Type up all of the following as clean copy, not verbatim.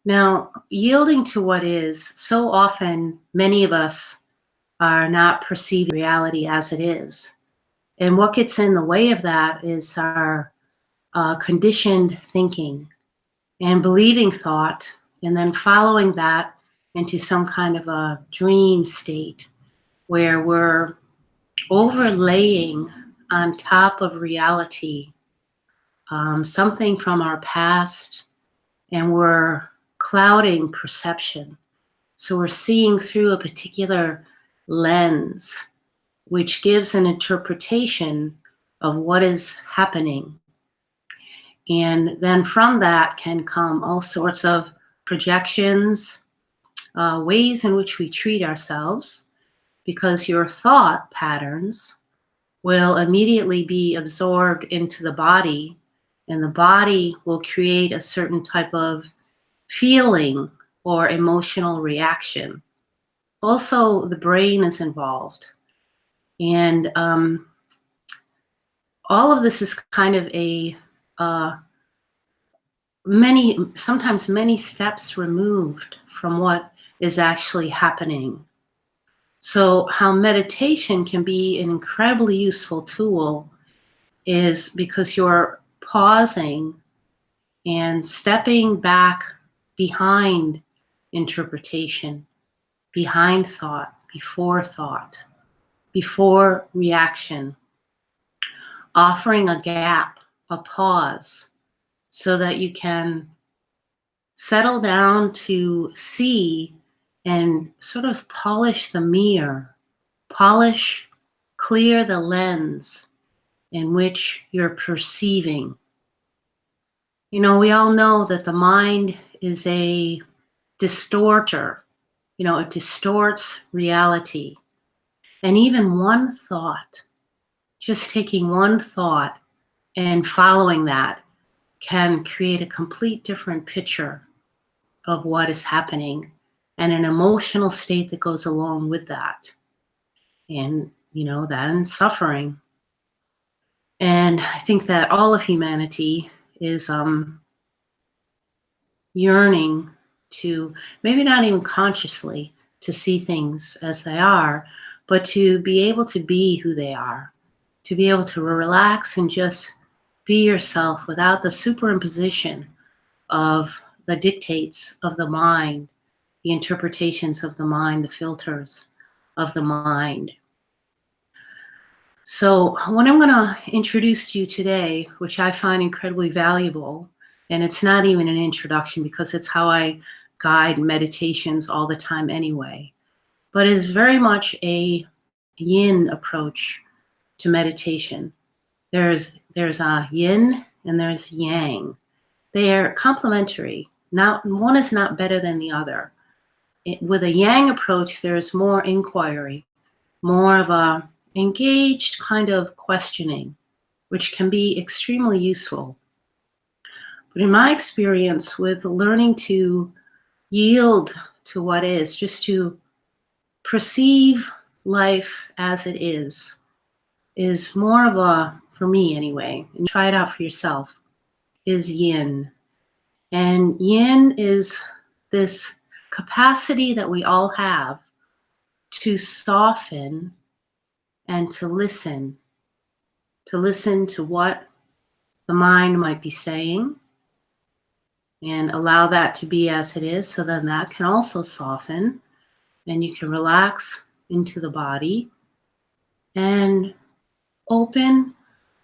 Now, yielding to what is, so often many of us are not perceiving reality as it is. And what gets in the way of that is our conditioned thinking and believing thought, and then following that into some kind of a dream state where we're overlaying on top of reality something from our past, and we're clouding perception. So we're seeing through a particular lens, which gives an interpretation of what is happening. And then from that can come all sorts of projections, ways in which we treat ourselves, because your thought patterns will immediately be absorbed into the body, and the body will create a certain type of feeling or emotional reaction. Also, the brain is involved. And all of this is kind of a sometimes many steps removed from what is actually happening. So how meditation can be an incredibly useful tool is because you're pausing and stepping back behind interpretation, behind thought, before reaction, offering a gap, a pause, so that you can settle down to see and sort of polish the mirror, clear the lens in which you're perceiving. You know, we all know that the mind is a distorter. You know, it distorts reality. And even one thought, just taking one thought and following that, can create a complete different picture of what is happening and an emotional state that goes along with that. And, you know, then suffering. And I think that all of humanity is yearning to, maybe not even consciously, to see things as they are, but to be able to be who they are, to be able to relax and just be yourself without the superimposition of the dictates of the mind, the interpretations of the mind, the filters of the mind. So what I'm going to introduce to you today, which I find incredibly valuable, and it's not even an introduction because it's how I guide meditations all the time anyway, but is very much a yin approach to meditation. There's a yin and there's yang. They are complementary. Now, one is not better than the other. With a yang approach, there's more inquiry, more of a engaged kind of questioning, which can be extremely useful. But in my experience with learning to yield to what is, just to perceive life as it is more of a, for me anyway, and try it out for yourself, is yin. And yin is this capacity that we all have to soften and to listen to what the mind might be saying, and allow that to be as it is, so then that can also soften and you can relax into the body and open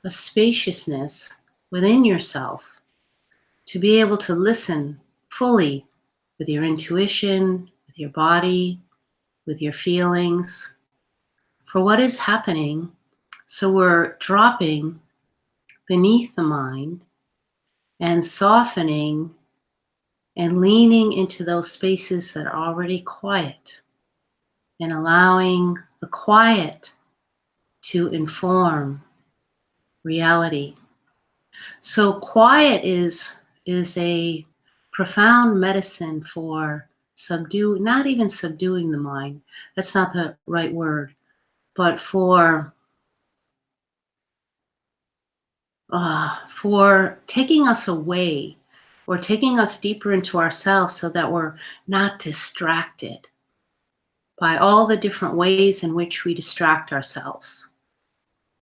a spaciousness within yourself to be able to listen fully with your intuition, with your body, with your feelings, for what is happening. So we're dropping beneath the mind and softening and leaning into those spaces that are already quiet and allowing the quiet to inform reality. So quiet is a profound medicine for not even subduing the mind. That's not the right word, but for taking us away or taking us deeper into ourselves so that we're not distracted by all the different ways in which we distract ourselves.